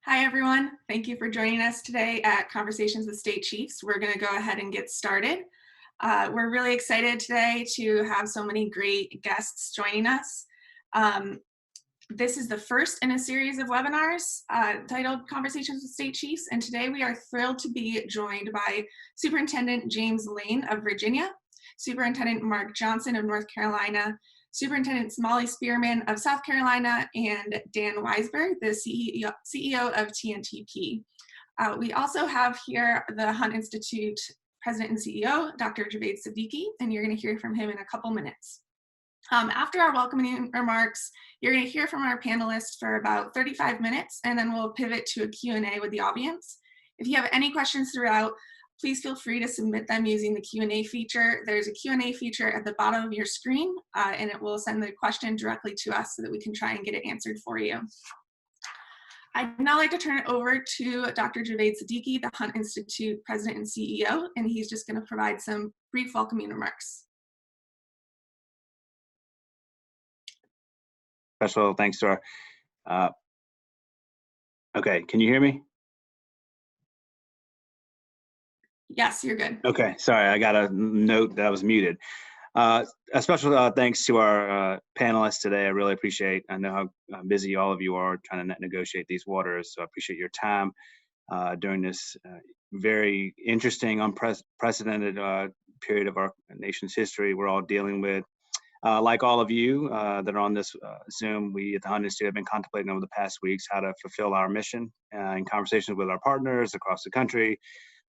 Hi, everyone. Thank you for joining us today at Conversations with State Chiefs. We're going to go ahead and get started. We're really excited today to have so many great guests joining us. This is the first in a series of webinars titled Conversations with State Chiefs, and today we are thrilled to be joined by Superintendent James Lane of Virginia, Superintendent Mark Johnson of North Carolina, Superintendent Molly Spearman of South Carolina, and Dan Weisberg, the CEO of TNTP. We also have here the Hunt Institute President and CEO, Dr. Javed Siddiqui, and you're going to hear from him in a couple minutes. After our welcoming remarks, you're going to hear from our panelists for about 35 minutes, and then we'll pivot to a Q&A with the audience. If you have any questions throughout, please feel free to submit them using the Q&A feature. There's a Q&A feature at the bottom of your screen, and it will send the question directly to us so that we can try and get it answered for you. I'd now like to turn it over to Dr. Javed Siddiqui, the Hunt Institute President and CEO, and he's just going to provide some brief welcoming remarks. Special thanks to our, okay, can you hear me? Yes, you're good. Okay, sorry, I got a note that I was muted. A special thanks to our panelists today. I really appreciate, I know how busy all of you are trying to negotiate these waters, so I appreciate your time during this very interesting, unprecedented period of our nation's history we're all dealing with. Like all of you that are on this Zoom, we at the Hunt Institute have been contemplating over the past weeks how to fulfill our mission. In conversations with our partners across the country,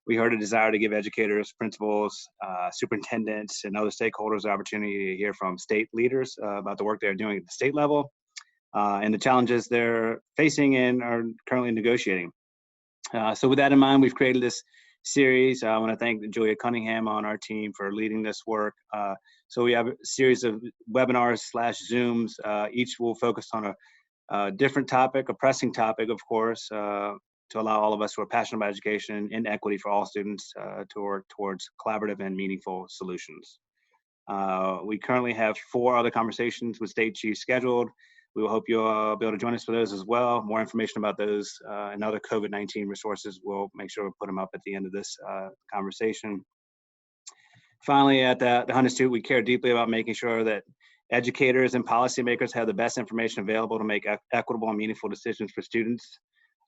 we heard a desire to give educators, principals, superintendents, and other stakeholders the opportunity to hear from state leaders about the work they're doing at the state level and the challenges they're facing and are currently negotiating. So with that in mind, we've created this series. I want to thank Julia Cunningham on our team for leading this work. So we have a series of webinars / Zooms. Each will focus on a different topic, a pressing topic, of course, to allow all of us who are passionate about education and equity for all students to work towards collaborative and meaningful solutions. We currently have 4 other conversations with state chiefs scheduled. We will hope you'll be able to join us for those as well. More information about those and other COVID-19 resources, we'll make sure we put them up at the end of this conversation. Finally, at the Hunt Institute, we care deeply about making sure that educators and policymakers have the best information available to make equitable and meaningful decisions for students.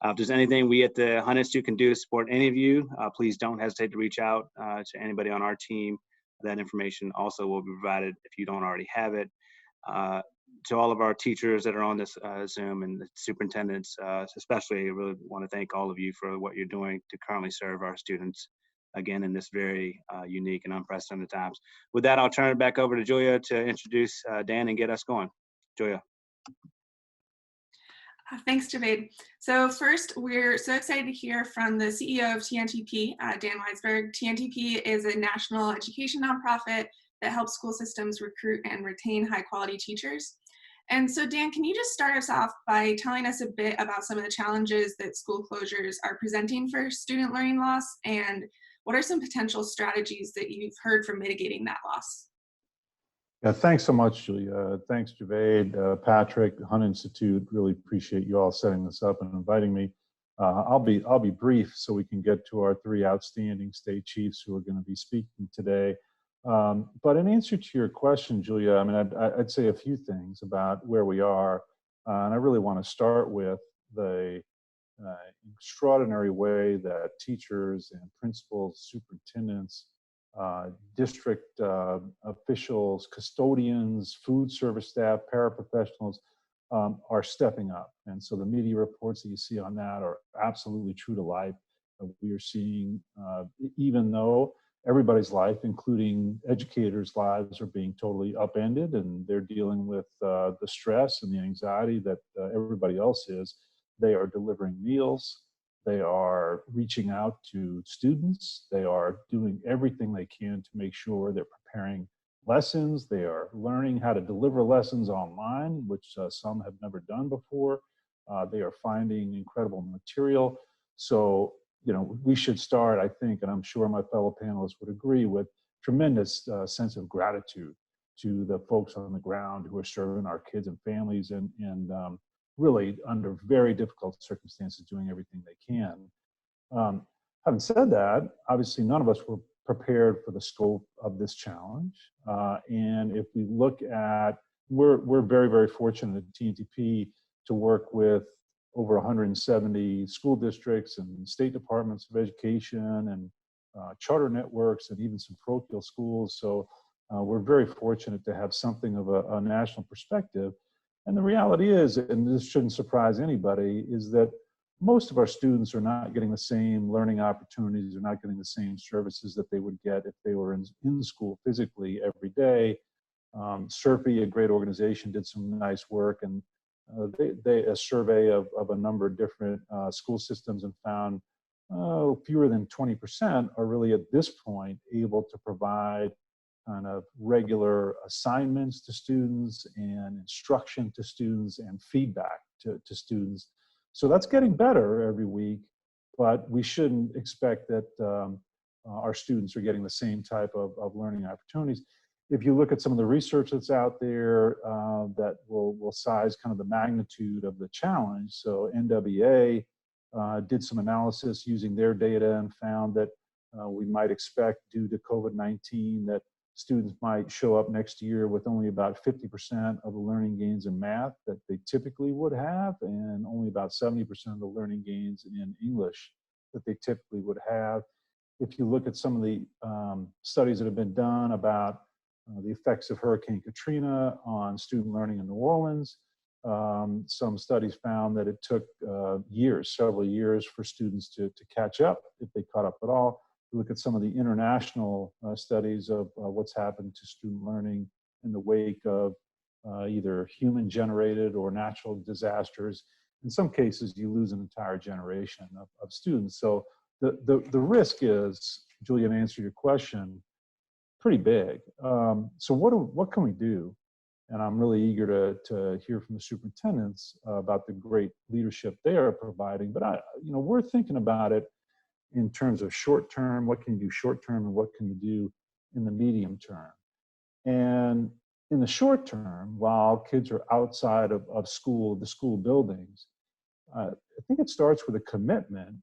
If there's anything we at the Hunt Institute can do to support any of you, please don't hesitate to reach out to anybody on our team. That information also will be provided if you don't already have it. To all of our teachers that are on this Zoom and the superintendents, especially, I really want to thank all of you for what you're doing to currently serve our students, again, in this very unique and unprecedented times. With that, I'll turn it back over to Julia to introduce Dan and get us going. Julia. Thanks, Javed. So first, we're so excited to hear from the CEO of TNTP, Dan Weisberg. TNTP is a national education nonprofit that helps school systems recruit and retain high-quality teachers. And so, Dan, can you just start us off by telling us a bit about some of the challenges that school closures are presenting for student learning loss, and what are some potential strategies that you've heard for mitigating that loss? Yeah, thanks so much, Julia. Thanks, Javed, Patrick, Hunt Institute. Really appreciate you all setting this up and inviting me. I'll be brief so we can get to our 3 outstanding state chiefs who are going to be speaking today. But in answer to your question, Julia, I mean, I'd say a few things about where we are, and I really want to start with the extraordinary way that teachers and principals, superintendents, district officials, custodians, food service staff, paraprofessionals are stepping up. And so the media reports that you see on that are absolutely true to life. We are seeing, even though everybody's life, including educators' lives, are being totally upended and they're dealing with the stress and the anxiety that everybody else is, they are delivering meals. They are reaching out to students. They are doing everything they can to make sure they're preparing lessons. They are learning how to deliver lessons online, which some have never done before. They are finding incredible material. So, you know, we should start, I think, and I'm sure my fellow panelists would agree, with tremendous sense of gratitude to the folks on the ground who are serving our kids and families. And really under very difficult circumstances doing everything they can. Having said that, obviously none of us were prepared for the scope of this challenge. And if we look at, we're very, very fortunate at TNTP to work with over 170 school districts and state departments of education and charter networks and even some parochial schools. So we're very fortunate to have something of a national perspective. And the reality is, and this shouldn't surprise anybody, is that most of our students are not getting the same learning opportunities, are not getting the same services that they would get if they were in school physically every day. SERPI, a great organization, did some nice work, and they a survey of a number of different school systems and found fewer than 20% are really at this point able to provide kind of regular assignments to students and instruction to students and feedback to students. So that's getting better every week, but we shouldn't expect that our students are getting the same type of learning opportunities. If you look at some of the research that's out there that will size kind of the magnitude of the challenge. So NWA did some analysis using their data and found that we might expect, due to COVID-19, that students might show up next year with only about 50% of the learning gains in math that they typically would have, and only about 70% of the learning gains in English that they typically would have. If you look at some of the studies that have been done about the effects of Hurricane Katrina on student learning in New Orleans, some studies found that it took years, several years, for students to catch up, if they caught up at all. You look at some of the international studies of what's happened to student learning in the wake of either human-generated or natural disasters. In some cases, you lose an entire generation of students. So the risk is, Julia, to answer your question, pretty big. So what can we do? And I'm really eager to hear from the superintendents about the great leadership they are providing. But we're thinking about it in terms of short term. What can you do short term, and what can you do in the medium term? And in the short term, while kids are outside of school, the school buildings, I think it starts with a commitment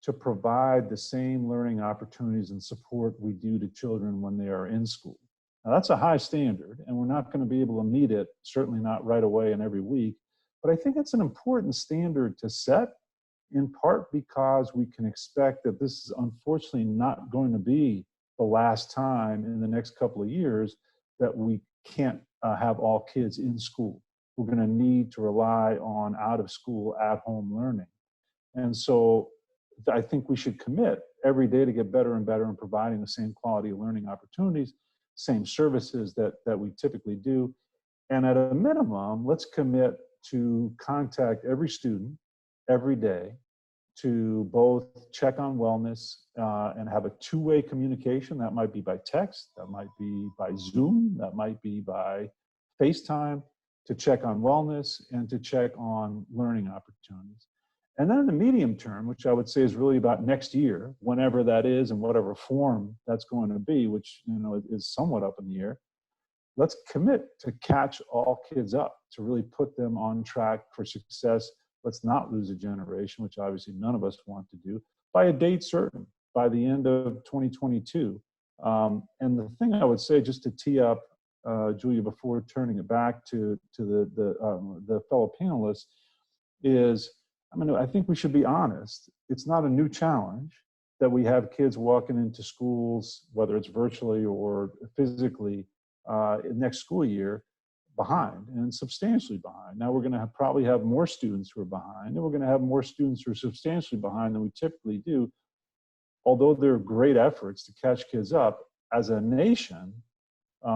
to provide the same learning opportunities and support we do to children when they are in school. Now, that's a high standard, and we're not going to be able to meet it, certainly not right away and every week. But I think it's an important standard to set, in part because we can expect that this is unfortunately not going to be the last time in the next couple of years that we can't have all kids in school. We're going to need to rely on out-of-school, at-home learning. And so I think we should commit every day to get better and better in providing the same quality of learning opportunities, same services that we typically do. And at a minimum, let's commit to contact every student every day to both check on wellness and have a two-way communication. That might be by text, that might be by Zoom, that might be by FaceTime, to check on wellness and to check on learning opportunities. And then in the medium term, which I would say is really about next year, whenever that is and whatever form that's going to be, which is somewhat up in the air, let's commit to catch all kids up, to really put them on track for success. Let's not lose a generation, which obviously none of us want to do, by a date certain, by the end of 2022. And the thing I would say, just to tee up, Julia, before turning it back to the fellow panelists, is, I think we should be honest. It's not a new challenge that we have kids walking into schools, whether it's virtually or physically, next school year, behind, and substantially behind. Now we're going to probably have more students who are behind, and we're going to have more students who are substantially behind than we typically do. Although there are great efforts to catch kids up, as a nation,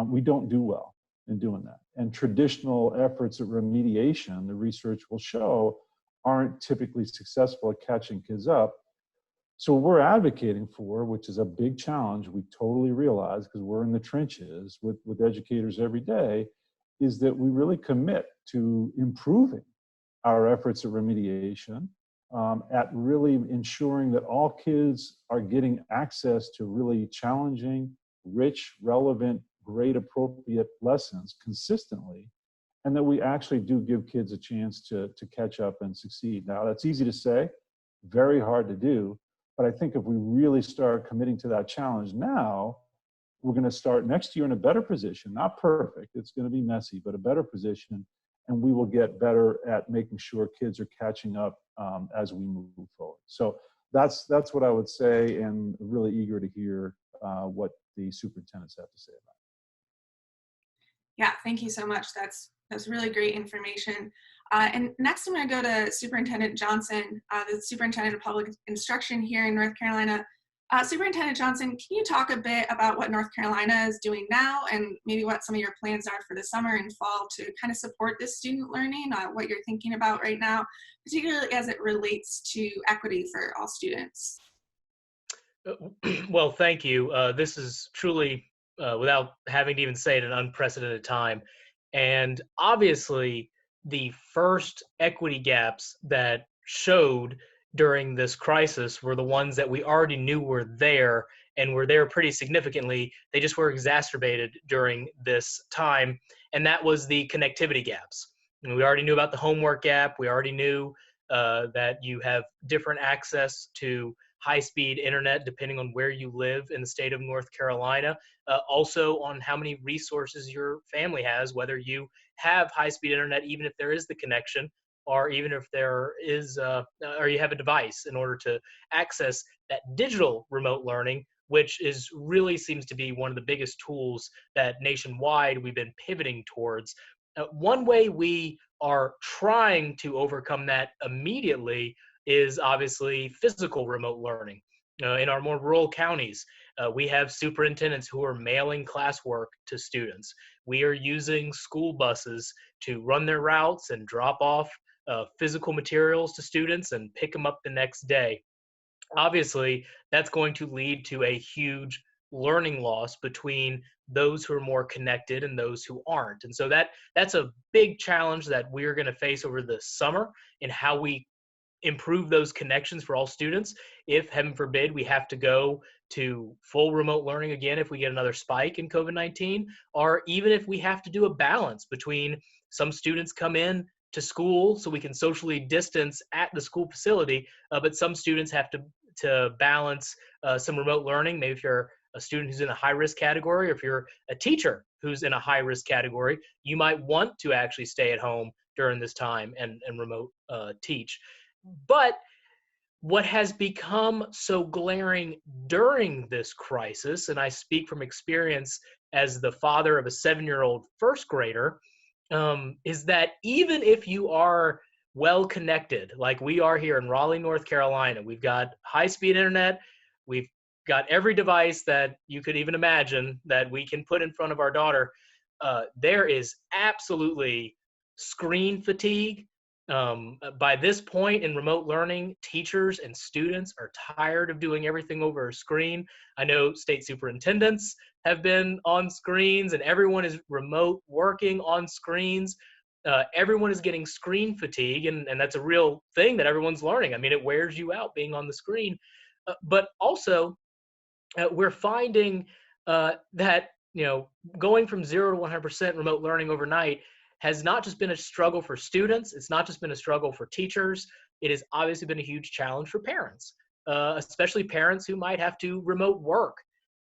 we don't do well in doing that. And traditional efforts at remediation, the research will show, aren't typically successful at catching kids up. So what we're advocating for, which is a big challenge, we totally realize because we're in the trenches with educators every day, is that we really commit to improving our efforts at remediation, at really ensuring that all kids are getting access to really challenging, rich, relevant, grade appropriate lessons consistently, and that we actually do give kids a chance to catch up and succeed. Now, that's easy to say, very hard to do, but I think if we really start committing to that challenge now, we're going to start next year in a better position, not perfect, it's going to be messy, but a better position, and we will get better at making sure kids are catching up as we move forward. So that's what I would say, and really eager to hear what the superintendents have to say about it. Yeah, thank you so much. That's really great information. And next I'm going to go to Superintendent Johnson, the Superintendent of Public Instruction here in North Carolina. Superintendent Johnson, can you talk a bit about what North Carolina is doing now and maybe what some of your plans are for the summer and fall to kind of support this student learning, what you're thinking about right now, particularly as it relates to equity for all students? Well, thank you. This is truly, without having to even say it, an unprecedented time. And obviously, the first equity gaps that showed during this crisis were the ones that we already knew were there and were there pretty significantly. They just were exacerbated during this time, and that was the connectivity gaps. And we already knew about the homework gap. We already knew that you have different access to high-speed internet depending on where you live in the state of North Carolina. Also on how many resources your family has, whether you have high-speed internet, even if there is the connection, or even if there is, or you have a device in order to access that digital remote learning, which is really seems to be one of the biggest tools that nationwide we've been pivoting towards. One way we are trying to overcome that immediately is obviously physical remote learning. In our more rural counties, we have superintendents who are mailing classwork to students. We are using school buses to run their routes and drop off physical materials to students and pick them up the next day. Obviously, that's going to lead to a huge learning loss between those who are more connected and those who aren't. And so that's a big challenge that we're going to face over the summer in how we improve those connections for all students. If, heaven forbid, we have to go to full remote learning again if we get another spike in COVID-19, or even if we have to do a balance between some students come in to school so we can socially distance at the school facility, but some students have to balance some remote learning. Maybe if you're a student who's in a high-risk category, or if you're a teacher who's in a high-risk category, you might want to actually stay at home during this time and remote teach. But what has become so glaring during this crisis, and I speak from experience as the father of a 7-year-old first grader, is that even if you are well connected, like we are here in Raleigh, North Carolina, we've got high-speed internet, we've got every device that you could even imagine that we can put in front of our daughter, there is absolutely screen fatigue. By this point in remote learning, teachers and students are tired of doing everything over a screen. I know state superintendents have been on screens, and everyone is remote working on screens. Everyone is getting screen fatigue, and that's a real thing that everyone's learning. I mean, it wears you out being on the screen. But also, we're finding that, going from 0 to 100% remote learning overnight has not just been a struggle for students, it's not just been a struggle for teachers, it has obviously been a huge challenge for parents, especially parents who might have to remote work.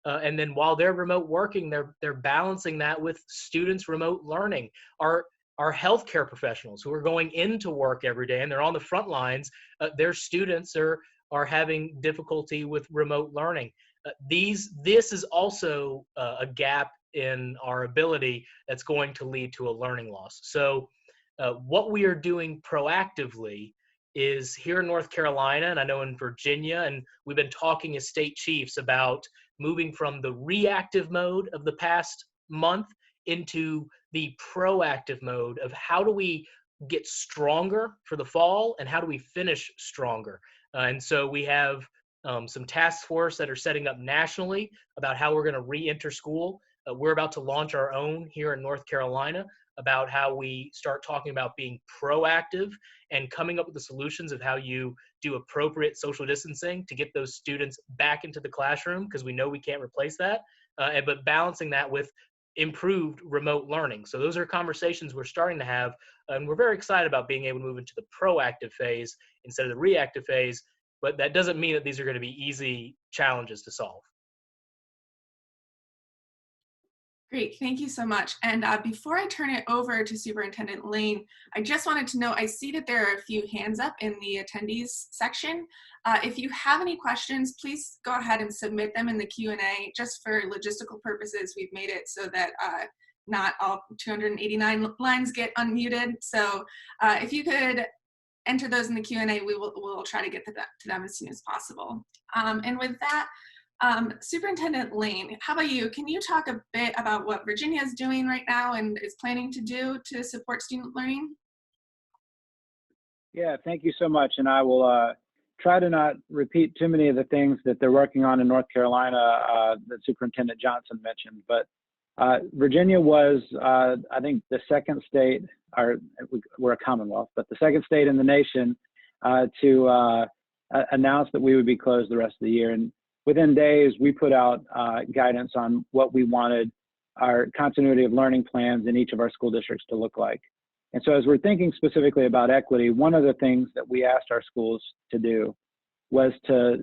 And then while they're remote working, they're balancing that with students remote learning. Our healthcare professionals who are going into work every day and they're on the front lines, their students are having difficulty with remote learning. This is also a gap in our ability that's going to lead to a learning loss. So what we are doing proactively is here in North Carolina, and I know in Virginia, and we've been talking as state chiefs about moving from the reactive mode of the past month into the proactive mode of how do we get stronger for the fall and how do we finish stronger. And so we have some task force that are setting up nationally about how we're going to re-enter school. We're about to launch our own here in North Carolina about how we start talking about being proactive and coming up with the solutions of how you do appropriate social distancing to get those students back into the classroom, because we know we can't replace that, but balancing that with improved remote learning. So those are conversations we're starting to have, and we're very excited about being able to move into the proactive phase instead of the reactive phase, but that doesn't mean that these are going to be easy challenges to solve. Great, thank you so much. And before I turn it over to Superintendent Lane, I just wanted to know, I see that there are a few hands up in the attendees section. If you have any questions, please go ahead and submit them in the Q&A. Just for logistical purposes, we've made it so that not all 289 lines get unmuted. So if you could enter those in the Q&A, we'll try to get to them as soon as possible. And with that, Superintendent Lane, how about you? Can you talk a bit about what Virginia is doing right now and is planning to do to support student learning? Yeah, thank you so much. And I will try to not repeat too many of the things that they're working on in North Carolina that Superintendent Johnson mentioned. But Virginia was, I think, the second state, or we're a Commonwealth, but the second state in the nation to announce that we would be closed the rest of the year. And within days, we put out guidance on what we wanted our continuity of learning plans in each of our school districts to look like. And so as we're thinking specifically about equity, one of the things that we asked our schools to do was to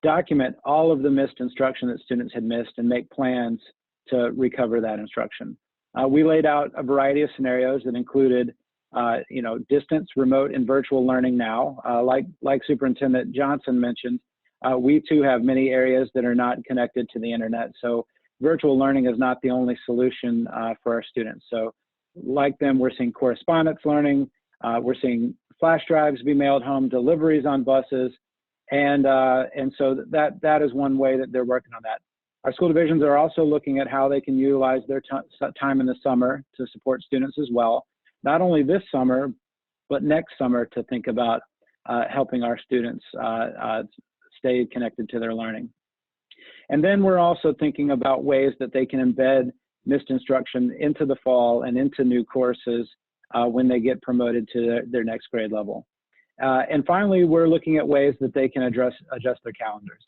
document all of the missed instruction that students had missed and make plans to recover that instruction. We laid out a variety of scenarios that included distance, remote, and virtual learning now. Like Superintendent Johnson mentioned, we too have many areas that are not connected to the internet. So virtual learning is not the only solution for our students. So like them, we're seeing correspondence learning. We're seeing flash drives be mailed home, deliveries on buses. And so that is one way that they're working on that. Our school divisions are also looking at how they can utilize their time in the summer to support students as well. Not only this summer, but next summer to think about helping our students stay connected to their learning. And then we're also thinking about ways that they can embed missed instruction into the fall and into new courses when they get promoted to their next grade level. And finally, we're looking at ways that they can adjust their calendars.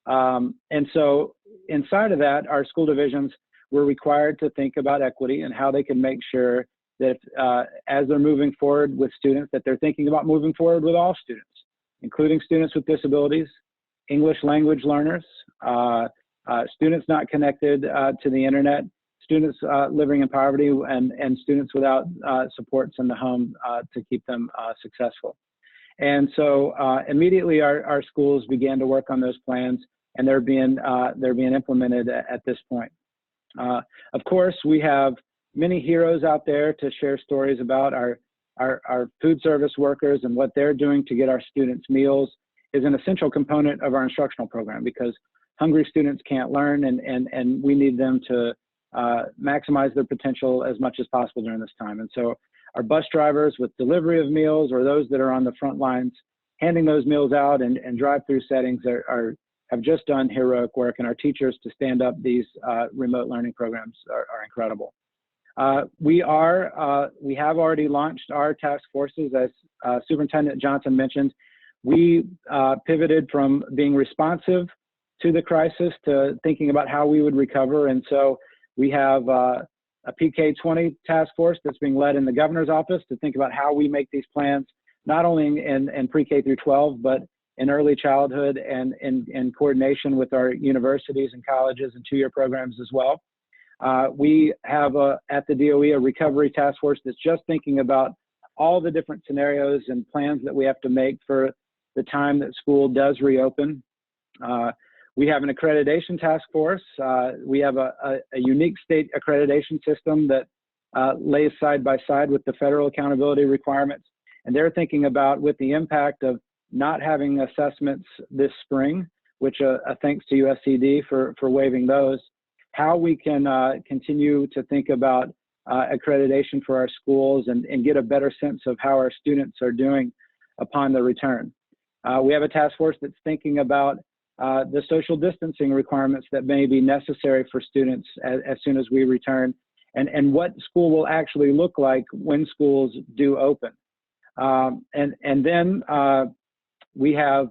And so inside of that, our school divisions were required to think about equity and how they can make sure that as they're moving forward with students, that they're thinking about moving forward with all students, including students with disabilities, English language learners, students not connected to the internet, students living in poverty, and students without supports in the home to keep them successful. And so immediately our schools began to work on those plans, and they're being implemented at this point. Of course, we have many heroes out there to share stories about. Our food service workers and what they're doing to get our students meals is an essential component of our instructional program, because hungry students can't learn, and we need them to maximize their potential as much as possible during this time. And so our bus drivers with delivery of meals, or those that are on the front lines handing those meals out and drive-through settings have just done heroic work, and our teachers to stand up these remote learning programs are incredible. We have already launched our task forces. As Superintendent Johnson mentioned, we pivoted from being responsive to the crisis to thinking about how we would recover. And so we have a PK20 task force that's being led in the governor's office to think about how we make these plans, not only in pre-K through 12, but in early childhood and in coordination with our universities and colleges and two-year programs as well. We have at the DOE a recovery task force that's just thinking about all the different scenarios and plans that we have to make for the time that school does reopen. We have an accreditation task force. We have a unique state accreditation system that lays side by side with the federal accountability requirements. And they're thinking about, with the impact of not having assessments this spring, which thanks to USCD for waiving those, how we can continue to think about accreditation for our schools and get a better sense of how our students are doing upon the return. We have a task force that's thinking about the social distancing requirements that may be necessary for students as soon as we return, and what school will actually look like when schools do open. And then we have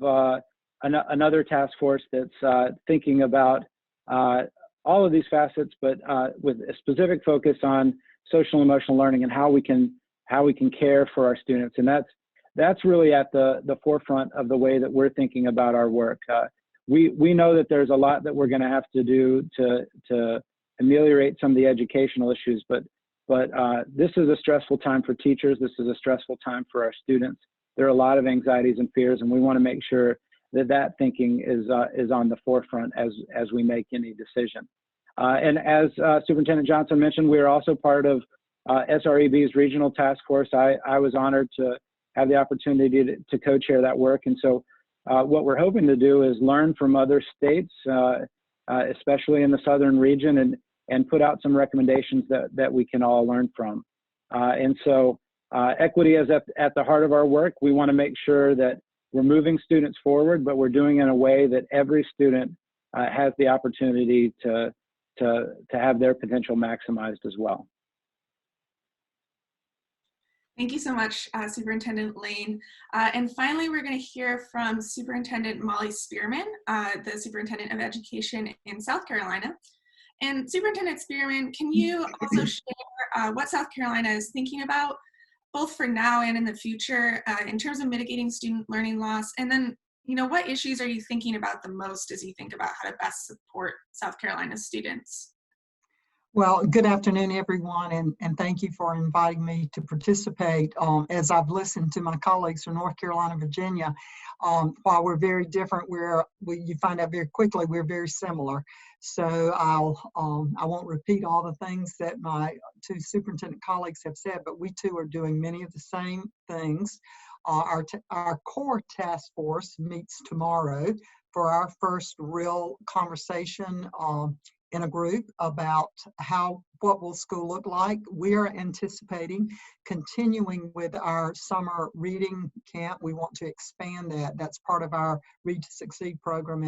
another task force that's thinking about all of these facets, but with a specific focus on social and emotional learning and how we can care for our students. And that's really at the forefront of the way that we're thinking about our work. We know that there's a lot that we're going to have to do to ameliorate some of the educational issues, but this is a stressful time for teachers. This is a stressful time for our students. There are a lot of anxieties and fears, and we want to make sure that thinking is on the forefront as we make any decision. And as Superintendent Johnson mentioned, we are also part of SREB's regional task force. I was honored to have the opportunity to co-chair that work. And so what we're hoping to do is learn from other states, especially in the southern region, and put out some recommendations that we can all learn from. And so equity is at the heart of our work. We want to make sure that we're moving students forward, but we're doing it in a way that every student has the opportunity to have their potential maximized as well. Thank you so much, Superintendent Lane. And finally, we're going to hear from Superintendent Molly Spearman, the Superintendent of Education in South Carolina. And Superintendent Spearman, can you also share what South Carolina is thinking about, both for now and in the future, in terms of mitigating student learning loss? And then, what issues are you thinking about the most as you think about how to best support South Carolina students? Well, good afternoon, everyone, and thank you for inviting me to participate. As I've listened to my colleagues from North Carolina, Virginia, while we're very different, you find out very quickly we're very similar. So I won't repeat all the things that my two superintendent colleagues have said, but we too are doing many of the same things. Our core task force meets tomorrow for our first real conversation in a group about what will school look like. We are anticipating continuing with our summer reading camp. We want to expand that. That's part of our Read to Succeed program,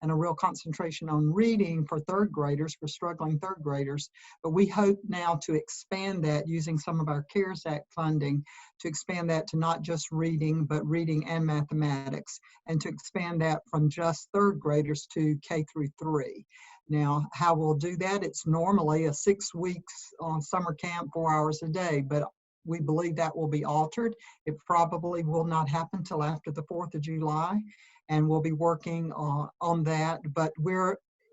and a real concentration on reading for third graders, for struggling third graders. But we hope now to expand that using some of our CARES Act funding, to expand that to not just reading, but reading and mathematics, and to expand that from just third graders to K through 3. Now, how we'll do that, it's normally a 6 weeks summer camp, 4 hours a day, but we believe that will be altered. It probably will not happen till after the 4th of July, and we'll be working on that. But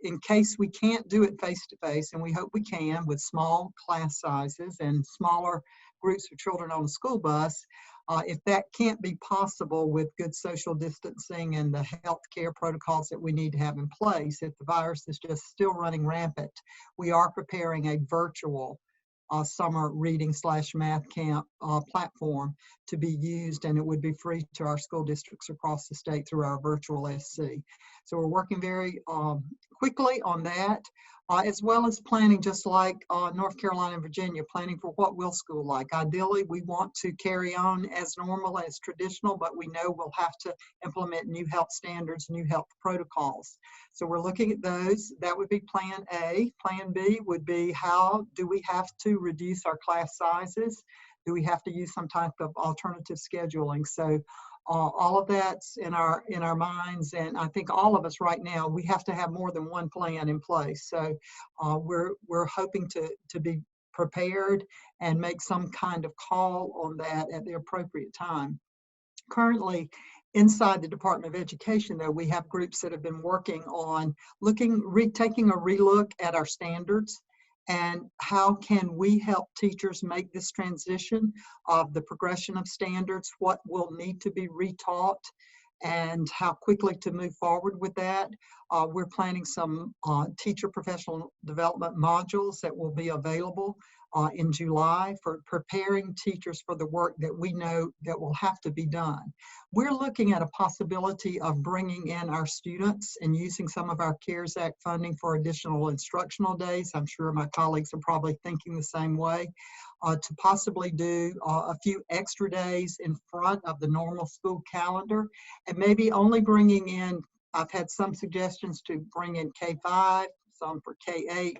in case we can't do it face-to-face, and we hope we can with small class sizes and smaller groups of children on a school bus, if that can't be possible with good social distancing and the healthcare protocols that we need to have in place, if the virus is just still running rampant, we are preparing a virtual summer reading/math camp platform to be used, and it would be free to our school districts across the state through our virtual SC. So we're working very quickly on that, as well as planning, just like North Carolina and Virginia, planning for what will school like. Ideally, we want to carry on as normal, as traditional, but we know we'll have to implement new health standards, new health protocols. So we're looking at those. That would be plan A. Plan B would be, how do we have to reduce our class sizes? Do we have to use some type of alternative scheduling? So all of that's in our minds, and I think all of us right now, we have to have more than one plan in place. So we're hoping to be prepared and make some kind of call on that at the appropriate time. Currently, inside the Department of Education, though, we have groups that have been working on taking a relook at our standards, and how can we help teachers make this transition of the progression of standards, what will need to be retaught, and how quickly to move forward with that. We're planning some teacher professional development modules that will be available in July for preparing teachers for the work that we know that will have to be done. We're looking at a possibility of bringing in our students and using some of our CARES Act funding for additional instructional days. I'm sure my colleagues are probably thinking the same way, to possibly do a few extra days in front of the normal school calendar, and maybe only bringing in, I've had some suggestions to bring in K-5, some for K-8,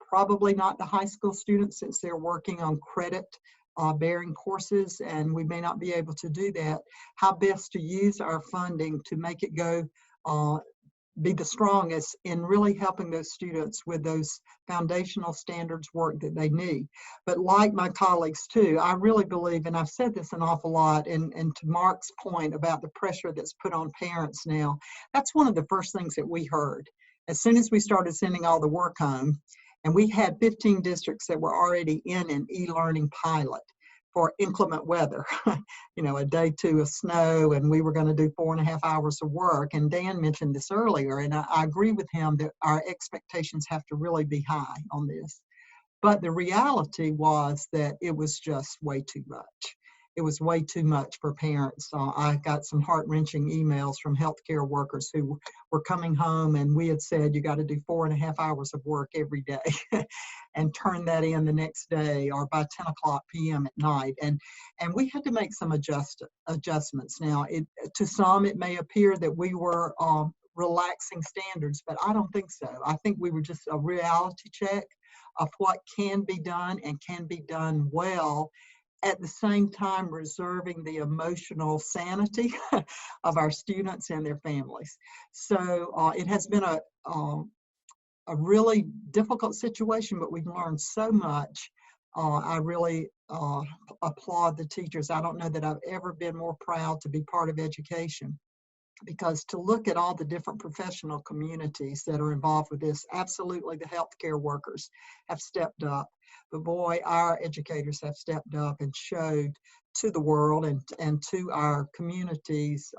probably not the high school students, since they're working on credit bearing courses, and we may not be able to do that. How best to use our funding to make it go be the strongest in really helping those students with those foundational standards work that they need. But like my colleagues too, I really believe, and I've said this an awful lot, and to Mark's point about the pressure that's put on parents now, that's one of the first things that we heard. As soon as we started sending all the work home, and we had 15 districts that were already in an e-learning pilot for inclement weather, you know, a day 2 of snow, and we were going to do 4.5 hours of work. And Dan mentioned this earlier, and I agree with him that our expectations have to really be high on this. But the reality was that it was just way too much. It was way too much for parents. I got some heart-wrenching emails from healthcare workers who were coming home, and we had said, you got to do 4.5 hours of work every day and turn that in the next day or by 10 o'clock p.m. at night. And we had to make some adjustments. Now, to some, it may appear that we were relaxing standards, but I don't think so. I think we were just a reality check of what can be done and can be done well, at the same time reserving the emotional sanity of our students and their families. So it has been a really difficult situation, but we've learned so much. I really applaud the teachers. I don't know that I've ever been more proud to be part of education, because to look at all the different professional communities that are involved with this, absolutely the healthcare workers have stepped up. But boy, our educators have stepped up and showed to the world and to our communities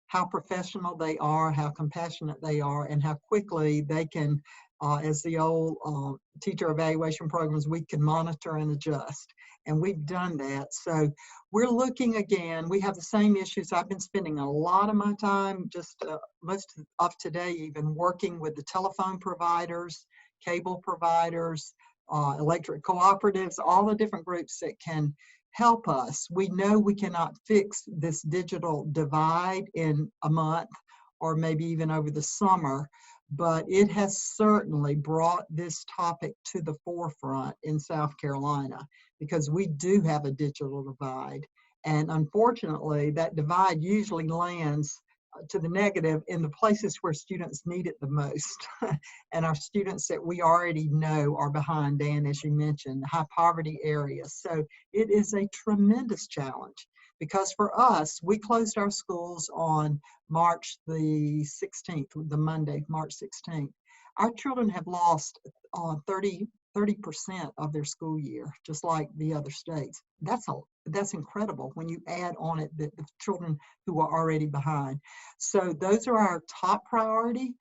how professional they are, how compassionate they are, and how quickly they can, as the old teacher evaluation programs, we can monitor and adjust. And we've done that. So we're looking again. We have the same issues. I've been spending a lot of my time, just most of today, even working with the telephone providers, cable providers, electric cooperatives, all the different groups that can help us. We know we cannot fix this digital divide in a month or maybe even over the summer, but it has certainly brought this topic to the forefront in South Carolina, because we do have a digital divide. And unfortunately, that divide usually lands to the negative in the places where students need it the most. And our students that we already know are behind, Dan, as you mentioned, high poverty areas. So it is a tremendous challenge, because for us, we closed our schools on March the 16th, the Monday, March 16th. Our children have lost 30% of their school year, just like the other states. That's incredible when you add on it the children who are already behind. So those are our top priority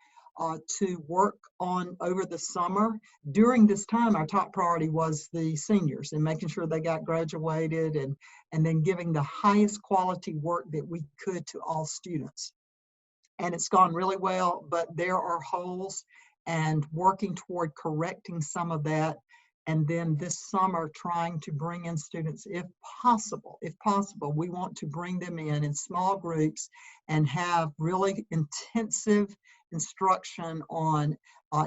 to work on over the summer. During this time, our top priority was the seniors and making sure they got graduated, and then giving the highest quality work that we could to all students. And it's gone really well, but there are holes, and working toward correcting some of that. And then this summer, trying to bring in students, if possible, we want to bring them in small groups and have really intensive instruction on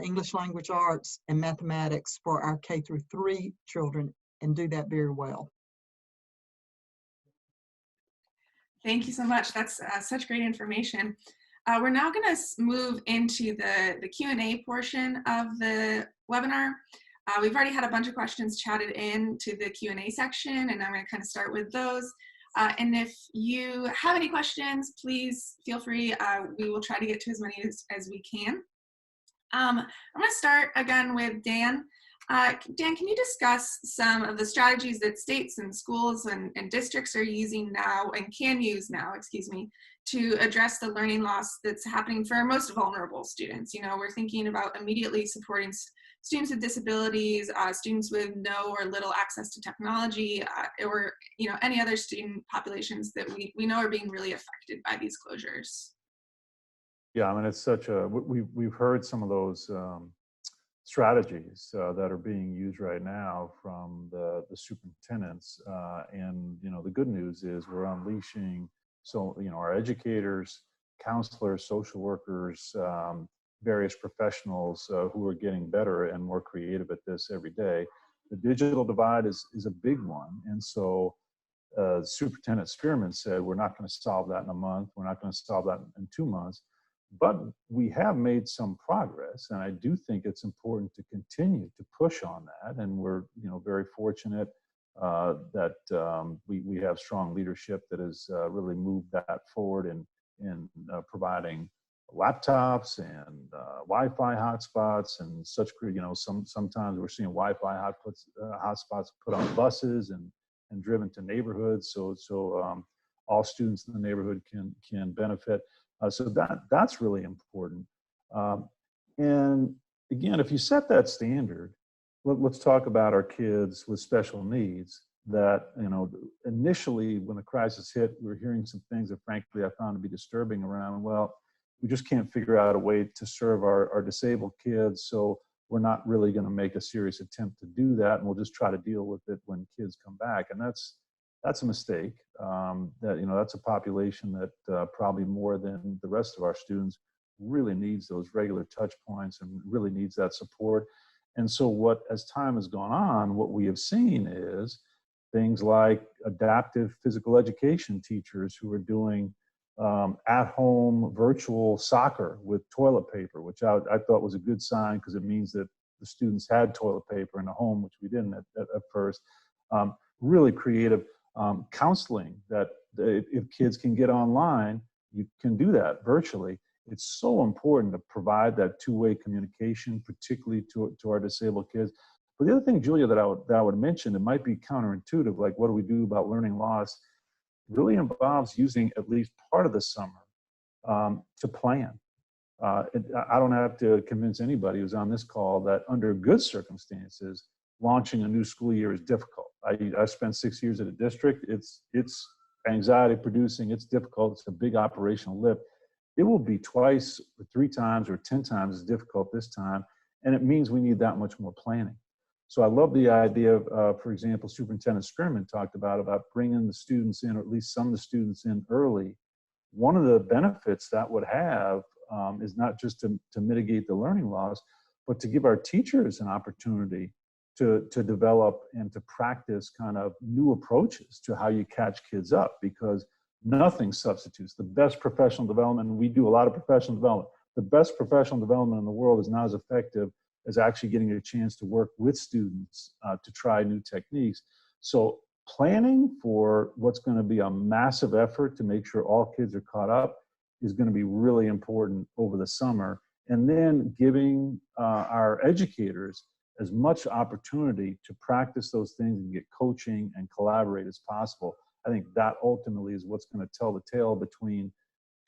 English language arts and mathematics for our K-3 children, and do that very well. Thank you so much. That's such great information. We're now going to move into the Q&A portion of the webinar. We've already had a bunch of questions chatted in to the Q&A section, and I'm going to kind of start with those. And if you have any questions, please feel free. We will try to get to as many as we can. I'm going to start again with Dan. Dan, can you discuss some of the strategies that states and schools and districts are using now, and can use now, excuse me, to address the learning loss that's happening for our most vulnerable students? You know, we're thinking about immediately supporting students with disabilities, students with no or little access to technology, or, you know, any other student populations that we know are being really affected by these closures. Yeah, I mean, it's such a, we've heard some of those strategies that are being used right now from the superintendents. And, you know, the good news is we're unleashing, so, you know, our educators, counselors, social workers, various professionals who are getting better and more creative at this every day. The digital divide is a big one. And so Superintendent Spearman said, we're not going to solve that in a month. We're not going to solve that in 2 months. But we have made some progress, and I do think it's important to continue to push on that. And we're, very fortunate that we have strong leadership that has really moved that forward in providing laptops and Wi-Fi hotspots and such. Sometimes we're seeing Wi-Fi hotspots put on buses and driven to neighborhoods, so all students in the neighborhood can benefit. So that's really important. And again, if you set that standard, let's talk about our kids with special needs. That initially when the crisis hit, we were hearing some things that frankly I found to be disturbing around, well, we just can't figure out a way to serve our disabled kids, so we're not really going to make a serious attempt to do that, and we'll just try to deal with it when kids come back. And that's a mistake. That's a population that probably more than the rest of our students really needs those regular touch points and really needs that support. And so as time has gone on, what we have seen is things like adaptive physical education teachers who are doing at-home virtual soccer with toilet paper, which I thought was a good sign, because it means that the students had toilet paper in the home, which we didn't at first. Really creative counseling that if kids can get online, you can do that virtually. It's so important to provide that two-way communication, particularly to our disabled kids. But the other thing, Julia, that I would mention, it might be counterintuitive, like what do we do about learning loss, really involves using at least part of the summer to plan. I don't have to convince anybody who's on this call that under good circumstances, launching a new school year is difficult. I spent 6 years at a district. It's anxiety producing. It's difficult. It's a big operational lift. It will be twice or 3 times or 10 times as difficult this time. And it means we need that much more planning. So I love the idea of, for example, Superintendent Spearman talked about bringing the students in, or at least some of the students in early. One of the benefits that would have is not just to mitigate the learning loss, but to give our teachers an opportunity to develop and to practice kind of new approaches to how you catch kids up, because nothing substitutes the best professional development. And we do a lot of professional development. The best professional development in the world is not as effective as actually getting a chance to work with students to try new techniques. So planning for what's going to be a massive effort to make sure all kids are caught up is going to be really important over the summer. And then giving our educators as much opportunity to practice those things and get coaching and collaborate as possible. I think that ultimately is what's going to tell the tale between,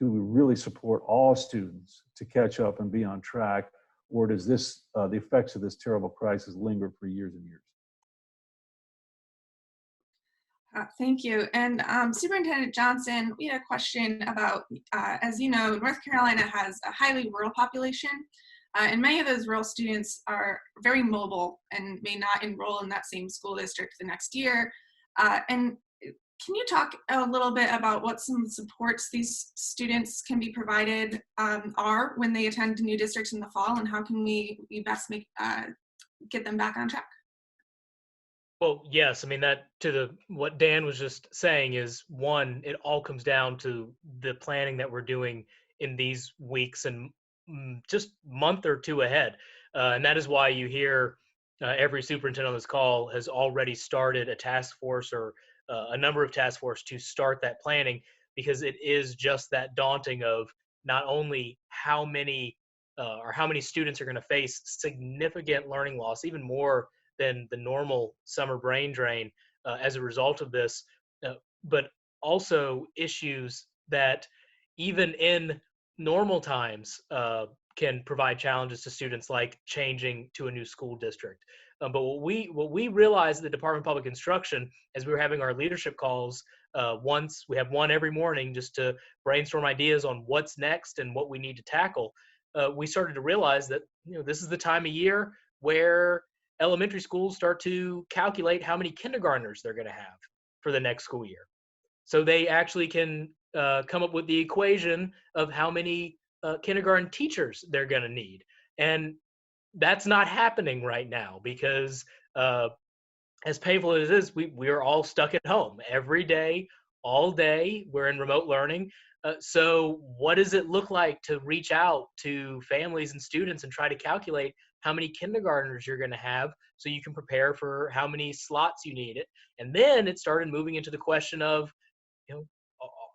do we really support all students to catch up and be on track, or does the effects of this terrible crisis linger for years and years? Thank you. And Superintendent Johnson, we had a question about, as you know, North Carolina has a highly rural population, and many of those rural students are very mobile and may not enroll in that same school district the next year. And can you talk a little bit about what some supports these students can be provided are when they attend new districts in the fall, and how can we best get them back on track? Well, yes. I mean, that what Dan was just saying is, one, it all comes down to the planning that we're doing in these weeks and just month or two ahead. And that is why you hear every superintendent on this call has already started a task force or a number of task force to start that planning, because it is just that daunting of not only how many students are going to face significant learning loss, even more than the normal summer brain drain as a result of this, but also issues that even in normal times can provide challenges to students, like changing to a new school district. But what we realized at the Department of Public Instruction, as we were having our leadership calls, we have one every morning just to brainstorm ideas on what's next and what we need to tackle. We started to realize that this is the time of year where elementary schools start to calculate how many kindergartners they're going to have for the next school year. So they actually can come up with the equation of how many kindergarten teachers they're going to need. And that's not happening right now because as painful as it is, we are all stuck at home every day, all day. We're in remote learning. So what does it look like to reach out to families and students and try to calculate how many kindergartners you're going to have so you can prepare for how many slots you need it? And then it started moving into the question of, you know,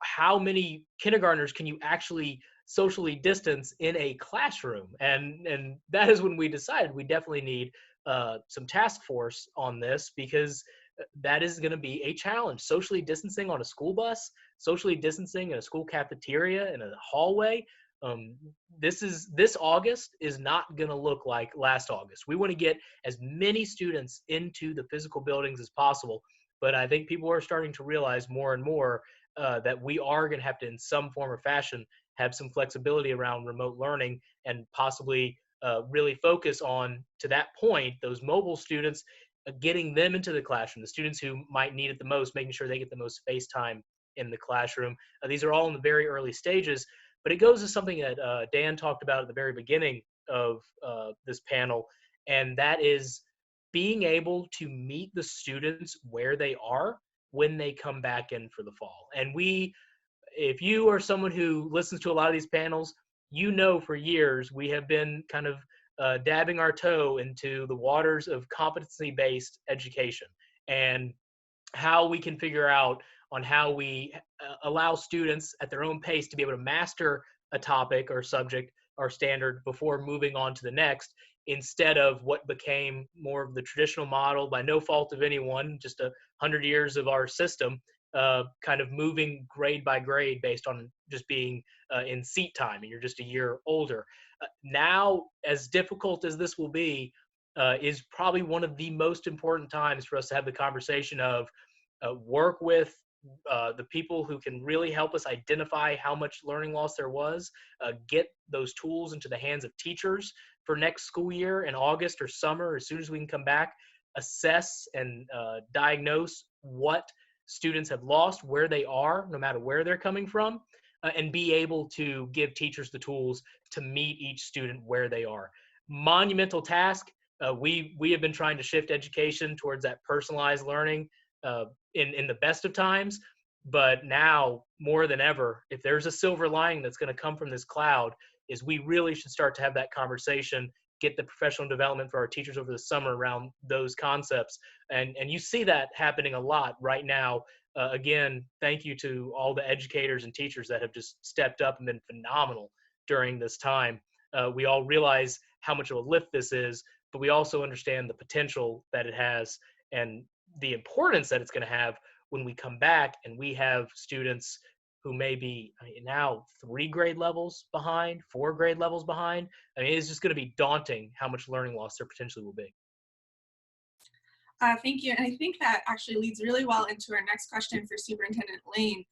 how many kindergartners can you actually socially distance in a classroom? And that is when we decided we definitely need some task force on this, because that is going to be a challenge. Socially distancing on a school bus, socially distancing in a school cafeteria, in a hallway. This August is not going to look like last August. We want to get as many students into the physical buildings as possible, but I think people are starting to realize more and more that we are going to have to, in some form or fashion, have some flexibility around remote learning, and possibly really focus on, to that point, those mobile students, getting them into the classroom, the students who might need it the most, making sure they get the most face time in the classroom. These are all in the very early stages, but it goes to something that Dan talked about at the very beginning of this panel, and that is being able to meet the students where they are when they come back in for the fall. And if you are someone who listens to a lot of these panels, you know for years we have been kind of dabbing our toe into the waters of competency-based education, and how we can figure out on how we allow students at their own pace to be able to master a topic or subject or standard before moving on to the next, instead of what became more of the traditional model, by no fault of anyone, just 100 years of our system, kind of moving grade by grade based on just being in seat time, and you're just a year older. Now, as difficult as this will be, is probably one of the most important times for us to have the conversation of work with the people who can really help us identify how much learning loss there was, get those tools into the hands of teachers for next school year in August or summer, as soon as we can come back, assess and diagnose what students have lost, where they are, no matter where they're coming from, and be able to give teachers the tools to meet each student where they are. Monumental task. We have been trying to shift education towards that personalized learning in the best of times, but now more than ever, if there's a silver lining that's going to come from this cloud, is we really should start to have that conversation, get the professional development for our teachers over the summer around those concepts. And you see that happening a lot right now. Again, thank you to all the educators and teachers that have just stepped up and been phenomenal during this time. We all realize how much of a lift this is, but we also understand the potential that it has and the importance that it's going to have when we come back and we have students who may be now 3 grade levels behind, 4 grade levels behind. I mean, it's just going to be daunting how much learning loss there potentially will be. Thank you. And I think that actually leads really well into our next question for Superintendent Lane.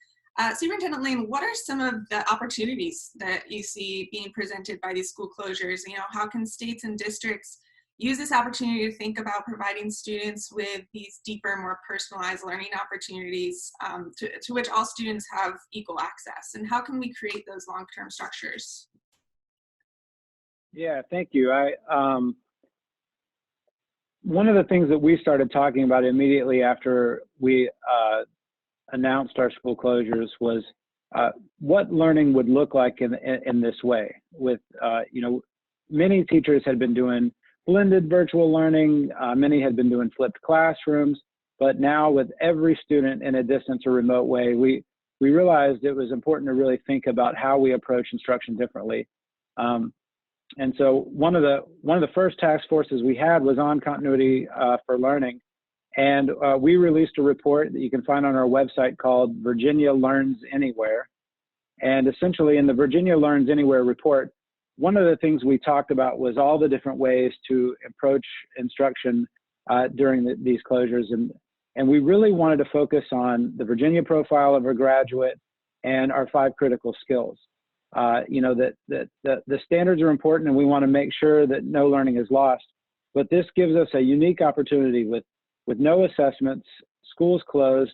Superintendent Lane, what are some of the opportunities that you see being presented by these school closures? You know, how can states and districts use this opportunity to think about providing students with these deeper, more personalized learning opportunities to which all students have equal access? And how can we create those long-term structures? Yeah, thank you. One of the things that we started talking about immediately after we announced our school closures was what learning would look like in this way. With you know, many teachers had been doing blended virtual learning, many had been doing flipped classrooms, but now with every student in a distance or remote way, we realized it was important to really think about how we approach instruction differently. And so one of the first task forces we had was on continuity for learning. And we released a report that you can find on our website called Virginia Learns Anywhere. And essentially in the Virginia Learns Anywhere report, one of the things we talked about was all the different ways to approach instruction during these closures. And we really wanted to focus on the Virginia profile of a graduate and our 5 critical skills. You know, that the standards are important and we want to make sure that no learning is lost. But this gives us a unique opportunity with no assessments, schools closed,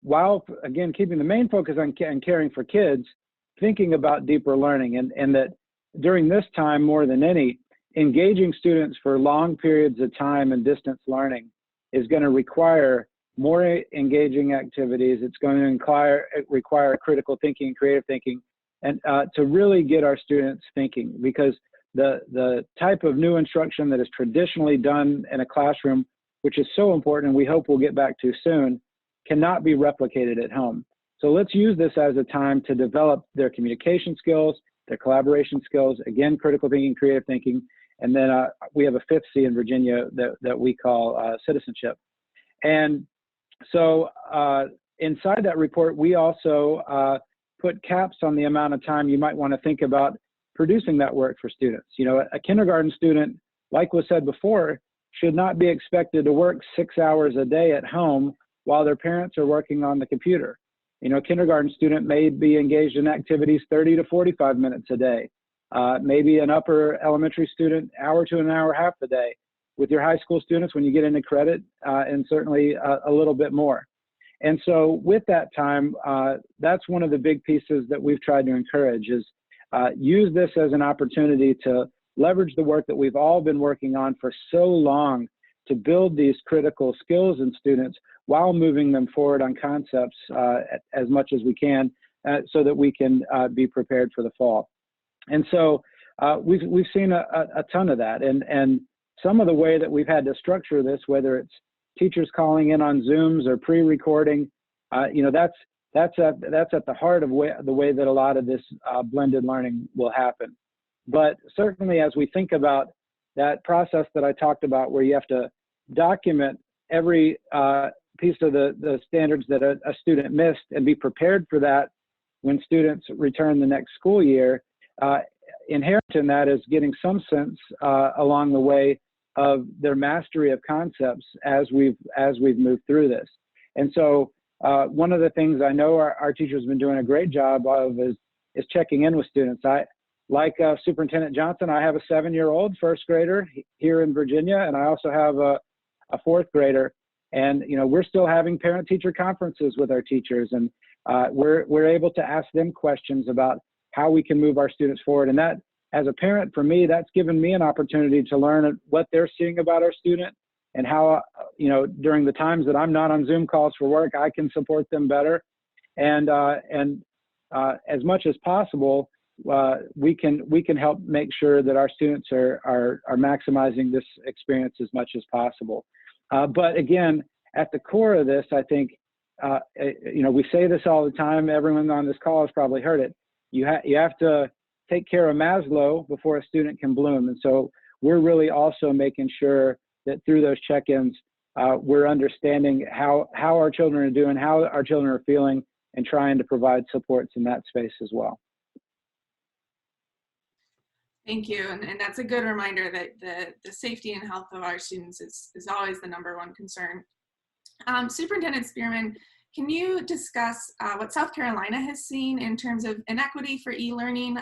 while again keeping the main focus on caring for kids, thinking about deeper learning, and that during this time more than any, engaging students for long periods of time and distance learning is going to require more engaging activities. It's going to require critical thinking, creative thinking, and to really get our students thinking, because the type of new instruction that is traditionally done in a classroom, which is so important and we hope we'll get back to soon, cannot be replicated at home. So let's use this as a time to develop their communication skills, their collaboration skills, again, critical thinking, creative thinking, and then we have a fifth C in Virginia that we call citizenship. And so inside that report, we also put caps on the amount of time you might want to think about producing that work for students. You know, a kindergarten student, like was said before, should not be expected to work 6 hours a day at home while their parents are working on the computer. You know, a kindergarten student may be engaged in activities 30 to 45 minutes a day. Maybe an upper elementary student, hour to an hour half a day. With your high school students, when you get into credit, and certainly a little bit more. And so with that time, that's one of the big pieces that we've tried to encourage is use this as an opportunity to leverage the work that we've all been working on for so long to build these critical skills in students while moving them forward on concepts as much as we can so that we can be prepared for the fall. And so we've seen a ton of that. And some of the way that we've had to structure this, whether it's teachers calling in on Zooms or pre-recording, you know, that's at the heart of the way that a lot of this blended learning will happen. But certainly as we think about that process that I talked about, where you have to document every piece of the standards that a student missed and be prepared for that when students return the next school year, inherent in that is getting some sense along the way of their mastery of concepts as we've moved through this. And so one of the things I know our teachers have been doing a great job of is checking in with students. Like Superintendent Johnson, I have a 7-year-old first grader here in Virginia, and I also have a fourth grader. And you know, we're still having parent-teacher conferences with our teachers, and we're able to ask them questions about how we can move our students forward. And that, as a parent, for me, that's given me an opportunity to learn what they're seeing about our student and how, you know, during the times that I'm not on Zoom calls for work, I can support them better. And as much as possible, we can help make sure that our students are maximizing this experience as much as possible. But again, at the core of this, I think, you know, we say this all the time. Everyone on this call has probably heard it. You have to take care of Maslow before a student can bloom. And so we're really also making sure that through those check-ins, we're understanding how our children are doing, how our children are feeling, and trying to provide supports in that space as well. Thank you. And that's a good reminder that the safety and health of our students is always the #1 concern. Superintendent Spearman, can you discuss what South Carolina has seen in terms of inequity for e-learning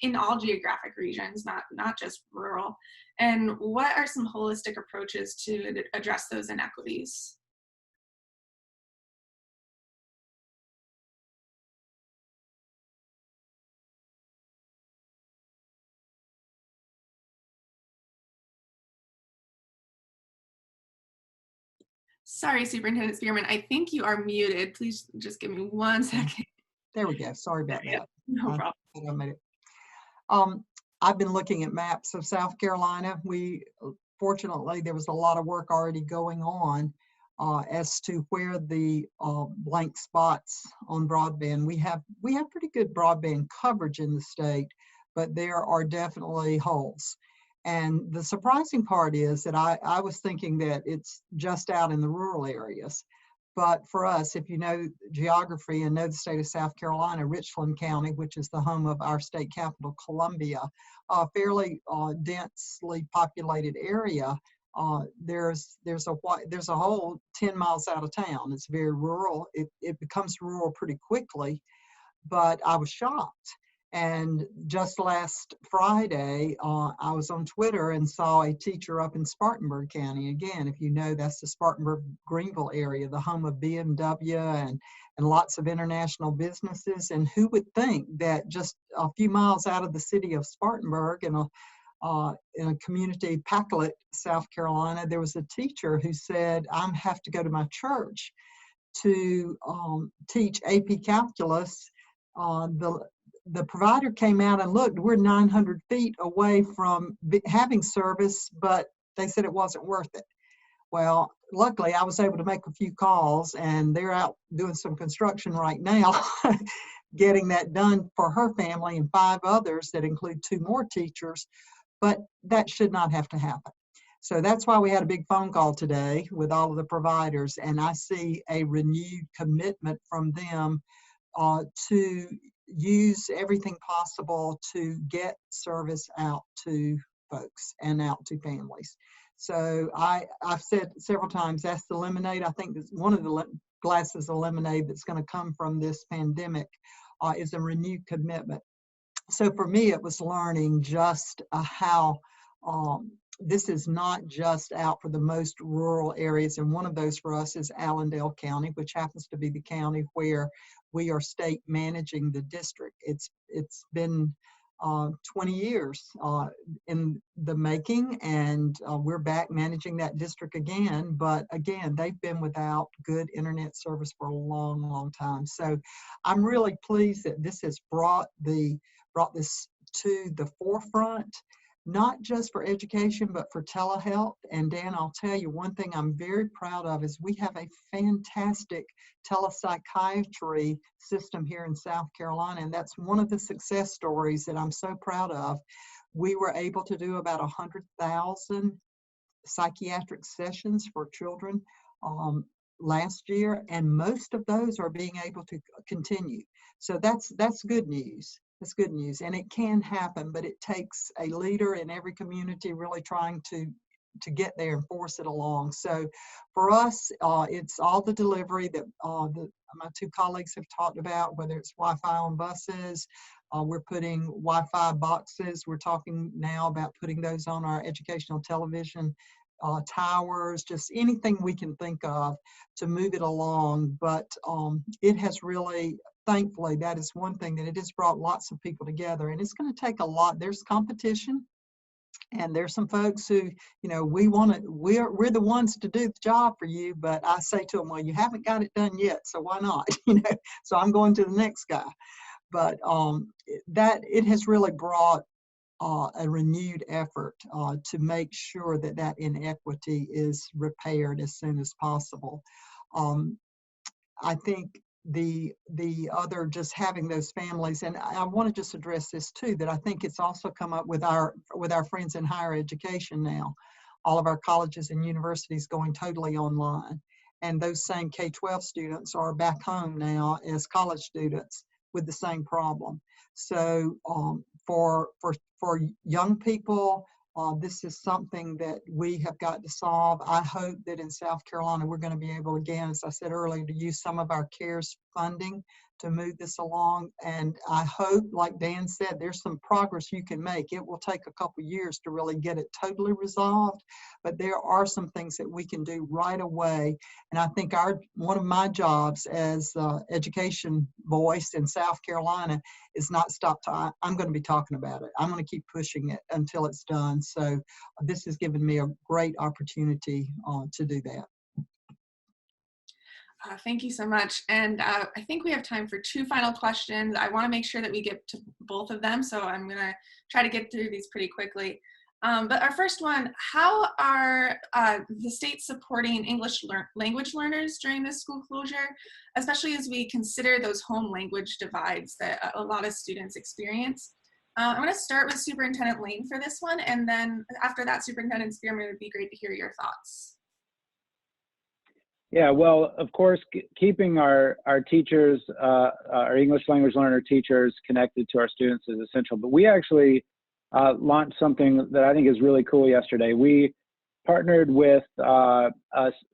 in all geographic regions, not just rural, and what are some holistic approaches to address those inequities? Sorry, Superintendent Spearman, I think you are muted. Please just give me 1 second. There we go. Sorry about that. No problem. I made it. I've been looking at maps of South Carolina. Fortunately, there was a lot of work already going on as to where the blank spots on broadband. We have pretty good broadband coverage in the state, but there are definitely holes. And the surprising part is that I was thinking that it's just out in the rural areas. But for us, if you know geography and know the state of South Carolina, Richland County, which is the home of our state capital, Columbia, a fairly densely populated area, there's a whole 10 miles out of town. It's very rural. It becomes rural pretty quickly, but I was shocked. And just last Friday, I was on Twitter and saw a teacher up in Spartanburg County. Again, if you know, that's the Spartanburg-Greenville area, the home of BMW and lots of international businesses. And who would think that just a few miles out of the city of Spartanburg and in a community, Pacolet, South Carolina, there was a teacher who said, I have to go to my church to teach AP Calculus. The provider came out and looked, we're 900 feet away from having service, but they said it wasn't worth it. Well, luckily I was able to make a few calls, and they're out doing some construction right now, getting that done for her family and 5 others that include 2 more teachers, but that should not have to happen. So that's why we had a big phone call today with all of the providers, and I see a renewed commitment from them to use everything possible to get service out to folks and out to families. So I've said several times, that's the lemonade. I think that's one of the glasses of lemonade that's going to come from this pandemic is a renewed commitment. So for me, it was learning just how this is not just out for the most rural areas. And one of those for us is Allendale County, which happens to be the county where we are state managing the district. It's been 20 years in the making, and we're back managing that district again. But again, they've been without good internet service for a long, long time. So I'm really pleased that this has brought this to the forefront, not just for education, but for telehealth. And Dan, I'll tell you, one thing I'm very proud of is we have a fantastic telepsychiatry system here in South Carolina. And that's one of the success stories that I'm so proud of. We were able to do about 100,000 psychiatric sessions for children last year, and most of those are being able to continue. So that's good news. That's good news, and it can happen, but it takes a leader in every community really trying to get there and force it along. So for us, it's all the delivery that my 2 colleagues have talked about, whether it's Wi-Fi on buses, we're putting Wi-Fi boxes. We're talking now about putting those on our educational television towers, just anything we can think of to move it along. But it has really, thankfully, that is one thing that it has brought lots of people together, and it's going to take a lot. There's competition, and there's some folks who, you know, we're the ones to do the job for you, but I say to them, well, you haven't got it done yet, so why not? You know, so I'm going to the next guy. But that it has really brought a renewed effort to make sure that that inequity is repaired as soon as possible. I think the other, just having those families, and I want to just address this too, that I think it's also come up with our friends in higher education now. All of our colleges and universities going totally online, and those same K-12 students are back home now as college students with the same problem. So for young people, this is something that we have got to solve. I hope that in South Carolina, we're going to be able, again, as I said earlier, to use some of our CARES funding to move this along. And I hope, like Dan said, there's some progress you can make. It will take a couple years to really get it totally resolved, but there are some things that we can do right away. And I think one of my jobs as education voice in South Carolina is not stop. I'm going to be talking about it. I'm going to keep pushing it until it's done. So this has given me a great opportunity to do that. Thank you so much. And I think we have time for 2 final questions. I want to make sure that we get to both of them, so I'm going to try to get through these pretty quickly. But our first one, how are the state supporting English language learners during this school closure, especially as we consider those home language divides that a lot of students experience? I'm going to start with Superintendent Lane for this one, and then after that, Superintendent Spearman, it would be great to hear your thoughts. Yeah, well, of course, keeping our teachers, our English language learner teachers connected to our students is essential. But we actually launched something that I think is really cool yesterday. We partnered with a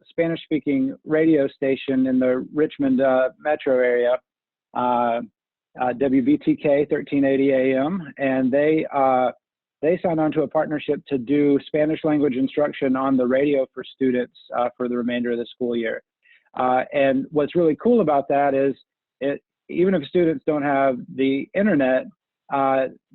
Spanish-speaking radio station in the Richmond metro area, WBTK 1380 AM, and they signed on to a partnership to do Spanish language instruction on the radio for students for the remainder of the school year. And what's really cool about that is, even if students don't have the internet,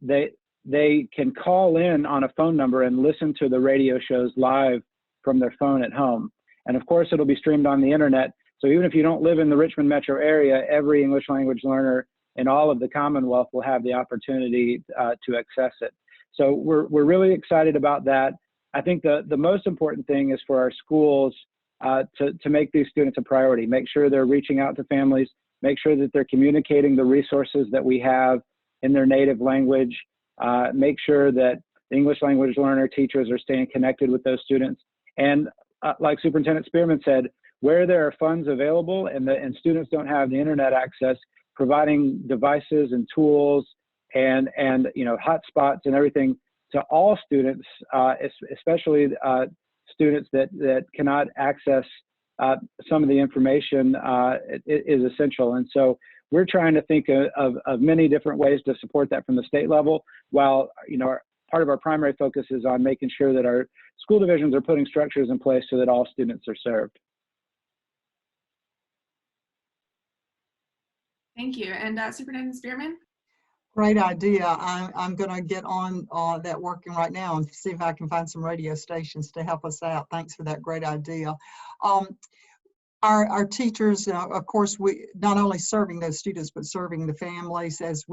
they they can call in on a phone number and listen to the radio shows live from their phone at home. And of course, it'll be streamed on the internet. So even if you don't live in the Richmond metro area, every English language learner in all of the Commonwealth will have the opportunity to access it. So we're really excited about that. I think the most important thing is for our schools to make these students a priority, make sure they're reaching out to families, make sure that they're communicating the resources that we have in their native language, make sure that the English language learner teachers are staying connected with those students. And like Superintendent Spearman said, where there are funds available and students don't have the internet access, providing devices and tools and hotspots and everything to all students, especially students that cannot access some of the information is essential. And so we're trying to think of many different ways to support that from the state level, while part of our primary focus is on making sure that our school divisions are putting structures in place so that all students are served. Thank you. And Superintendent Spearman? Great idea. I'm going to get on that working right now and see if I can find some radio stations to help us out. Thanks for that great idea. Our teachers, of course, we not only serving those students, but serving the families as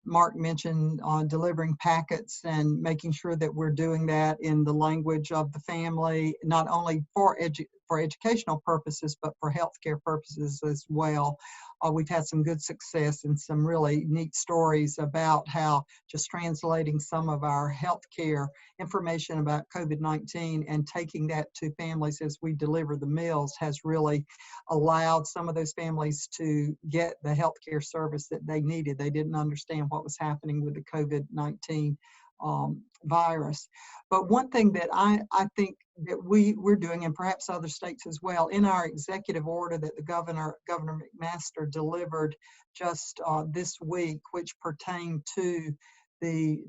Mark mentioned, delivering packets and making sure that we're doing that in the language of the family, not only for educational purposes, but for healthcare purposes as well. We've had some good success and some really neat stories about how just translating some of our healthcare information about COVID-19 and taking that to families as we deliver the meals has really allowed some of those families to get the healthcare service that they needed. They didn't understand what was happening with the COVID-19 virus. But one thing that I think that we're doing, and perhaps other states as well, in our executive order that the Governor McMaster delivered just this week, which pertained to the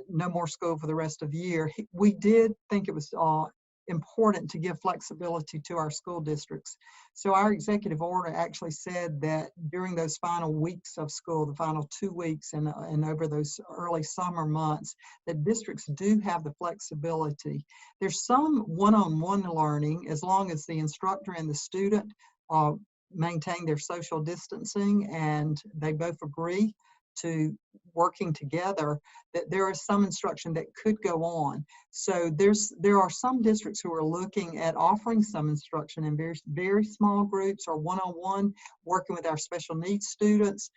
no more school for the rest of the year, we did think it was important to give flexibility to our school districts. So our executive order actually said that during those final weeks of school, the final 2 weeks and over those early summer months, that districts do have the flexibility. There's some one-on-one learning as long as the instructor and the student maintain their social distancing and they both agree to working together, that there is some instruction that could go on. So there are some districts who are looking at offering some instruction in very, very small groups or one-on-one, working with our special needs students,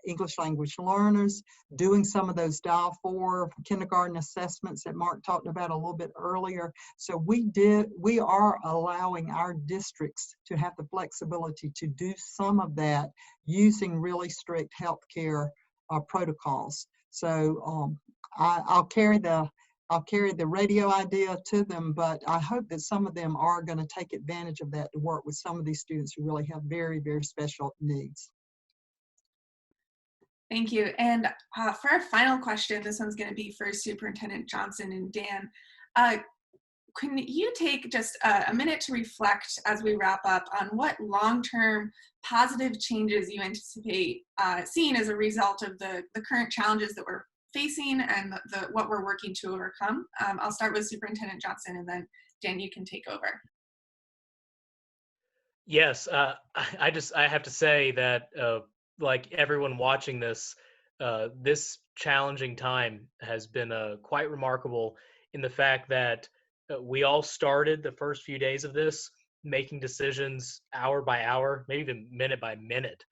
English language learners, doing some of those Dial 4 kindergarten assessments that Mark talked about a little bit earlier. So we are allowing our districts to have the flexibility to do some of that using really strict healthcare protocols. So I'll carry the radio idea to them, but I hope that some of them are going to take advantage of that to work with some of these students who really have very, very special needs. Thank you. And for our final question, this one's going to be for Superintendent Johnson and Dan. Can you take just a minute to reflect as we wrap up on what long-term positive changes you anticipate seeing as a result of the current challenges that we're facing and what we're working to overcome? I'll start with Superintendent Johnson, and then Dan, you can take over. Yes, I have to say that like everyone watching this, this challenging time has been quite remarkable in the fact that we all started the first few days of this making decisions hour by hour, maybe even minute by minute.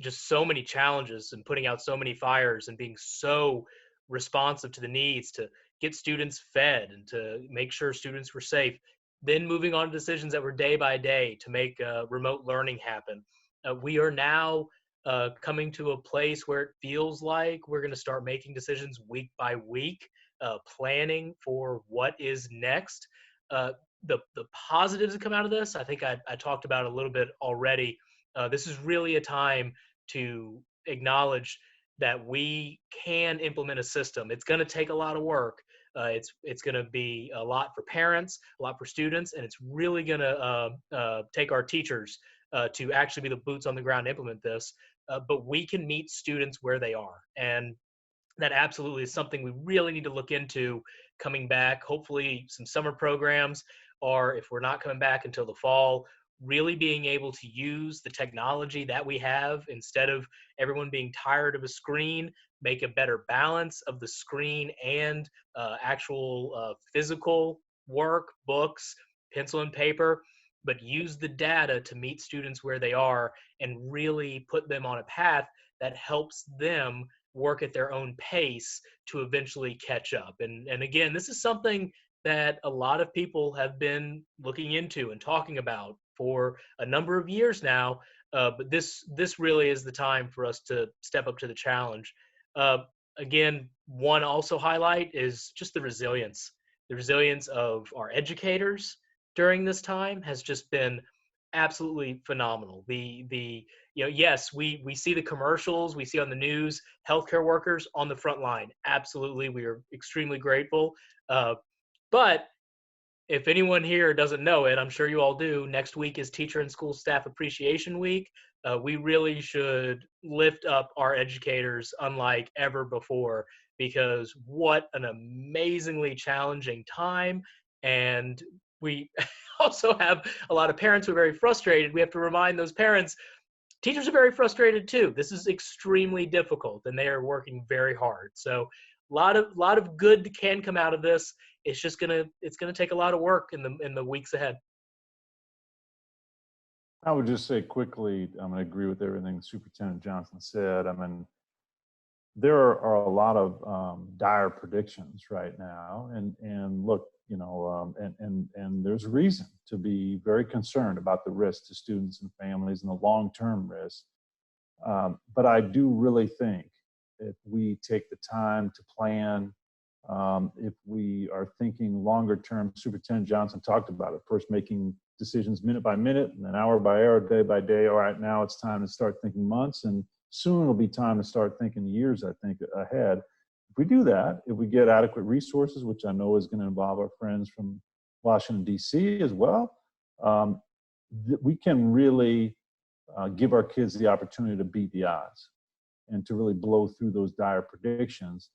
Just so many challenges and putting out so many fires and being so responsive to the needs to get students fed and to make sure students were safe. Then moving on to decisions that were day by day to make remote learning happen. We are now coming to a place where it feels like we're going to start making decisions week by week, planning for what is next. The positives that come out of this, I think I talked about a little bit already. This is really a time to acknowledge that we can implement a system. It's going to take a lot of work. It's going to be a lot for parents, a lot for students, and it's really going to take our teachers to actually be the boots on the ground to implement this. But we can meet students where they are. And that absolutely is something we really need to look into coming back. Hopefully some summer programs, or if we're not coming back until the fall, really being able to use the technology that we have instead of everyone being tired of a screen, make a better balance of the screen and actual physical work, books, pencil and paper, but use the data to meet students where they are and really put them on a path that helps them work at their own pace to eventually catch up. And again, this is something that a lot of people have been looking into and talking about for a number of years now. But this really is the time for us to step up to the challenge. Uh, Again, one also highlight is just the resilience. The resilience of our educators during this time has just been absolutely phenomenal. Yes, we see the commercials, we see on the news, healthcare workers on the front line. Absolutely, we are extremely grateful. But if anyone here doesn't know it, I'm sure you all do, next week is Teacher and School Staff Appreciation Week. We really should lift up our educators unlike ever before, because what an amazingly challenging time. And we also have a lot of parents who are very frustrated. We have to remind those parents, teachers are very frustrated too. This is extremely difficult and they are working very hard. So lot of good can come out of this. It's gonna take a lot of work in the weeks ahead. I would just say quickly, I'm going to agree with everything Superintendent Johnson said. I mean, there are a lot of dire predictions right now, and look, and there's reason to be very concerned about the risk to students and families and the long-term risk. But I do really think if we take the time to plan, if we are thinking longer term, Superintendent Johnson talked about it, first making decisions minute by minute and then hour by hour, day by day. All right, now it's time to start thinking months, and soon it'll be time to start thinking years, I think, ahead. If we do that, if we get adequate resources, which I know is going to involve our friends from Washington, D.C. as well, we can really give our kids the opportunity to beat the odds and to really blow through those dire predictions.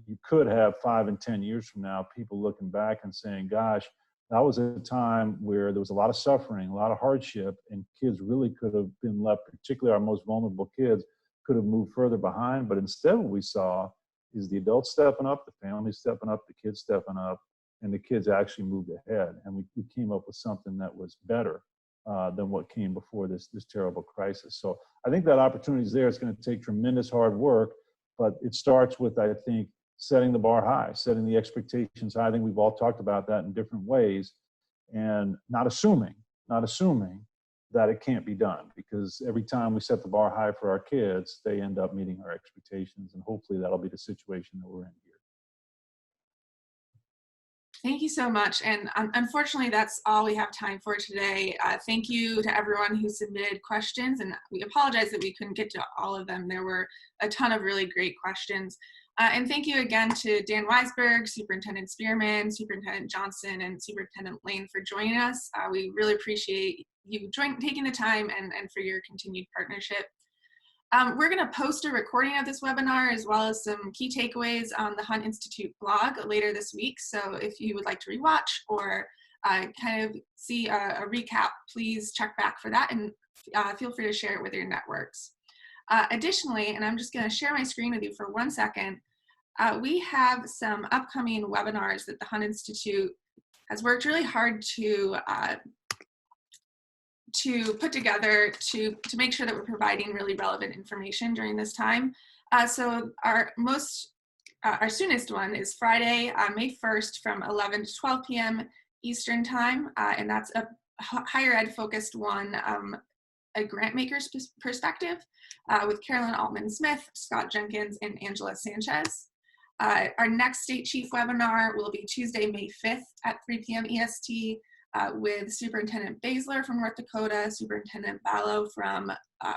You could have 5 and 10 years from now, people looking back and saying, gosh, that was a time where there was a lot of suffering, a lot of hardship, and kids really could have been left, particularly our most vulnerable kids, could have moved further behind. But instead what we saw is the adults stepping up, the families stepping up, the kids stepping up, and the kids actually moved ahead. And we came up with something that was better than what came before this terrible crisis. So I think that opportunity is there. It's going to take tremendous hard work, but it starts with, I think, setting the bar high, setting the expectations high. I think we've all talked about that in different ways, and not assuming that it can't be done, because every time we set the bar high for our kids, they end up meeting our expectations, and hopefully that'll be the situation that we're in here. Thank you so much. And unfortunately, that's all we have time for today. Thank you to everyone who submitted questions, and we apologize that we couldn't get to all of them. There were a ton of really great questions. And thank you again to Dan Weisberg, Superintendent Spearman, Superintendent Johnson, and Superintendent Lane for joining us. We really appreciate you taking the time and for your continued partnership. We're going to post a recording of this webinar as well as some key takeaways on the Hunt Institute blog later this week. So if you would like to rewatch or kind of see a recap, please check back for that, and feel free to share it with your networks. Additionally, and I'm just going to share my screen with you for 1 second, we have some upcoming webinars that the Hunt Institute has worked really hard to put together to make sure that we're providing really relevant information during this time. So our soonest one is Friday, May 1st from 11 to 12 p.m. Eastern time, and that's a higher ed focused one, a grant maker's perspective with Carolyn Altman-Smith, Scott Jenkins, and Angela Sanchez. Our next State Chief webinar will be Tuesday, May 5th at 3 p.m. EST with Superintendent Baszler from North Dakota, Superintendent Ballo from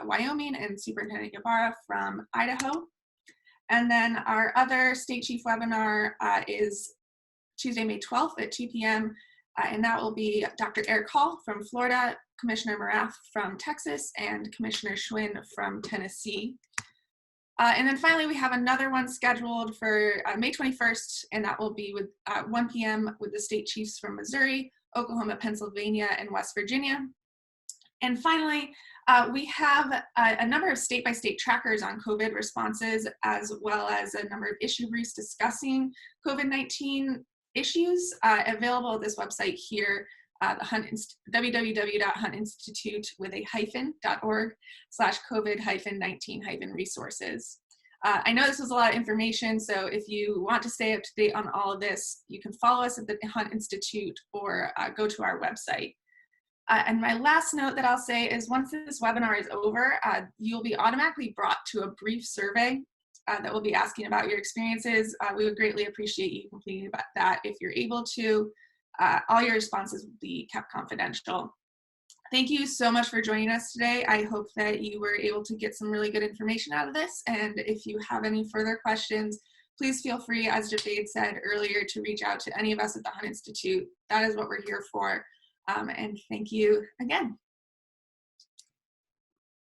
Wyoming, and Superintendent Ybarra from Idaho. And then our other State Chief webinar is Tuesday, May 12th at 2 p.m. And that will be Dr. Eric Hall from Florida, Commissioner Morath from Texas, and Commissioner Schwinn from Tennessee. And then finally, we have another one scheduled for May 21st, and that will be with 1 p.m. with the state chiefs from Missouri, Oklahoma, Pennsylvania, and West Virginia. And finally, we have a number of state-by-state trackers on COVID responses, as well as a number of issue briefs discussing COVID-19 issues available at this website here, www.huntinstitute.org/COVID-19-resources. I know this was a lot of information, so if you want to stay up to date on all of this, you can follow us at the Hunt Institute or go to our website. And my last note that I'll say is once this webinar is over, you'll be automatically brought to a brief survey that will be asking about your experiences. We would greatly appreciate you completing that if you're able to. All your responses will be kept confidential. Thank you so much for joining us today. I hope that you were able to get some really good information out of this. And if you have any further questions, please feel free, as Javed said earlier, to reach out to any of us at the Hunt Institute. That is what we're here for. And thank you again.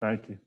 Thank you.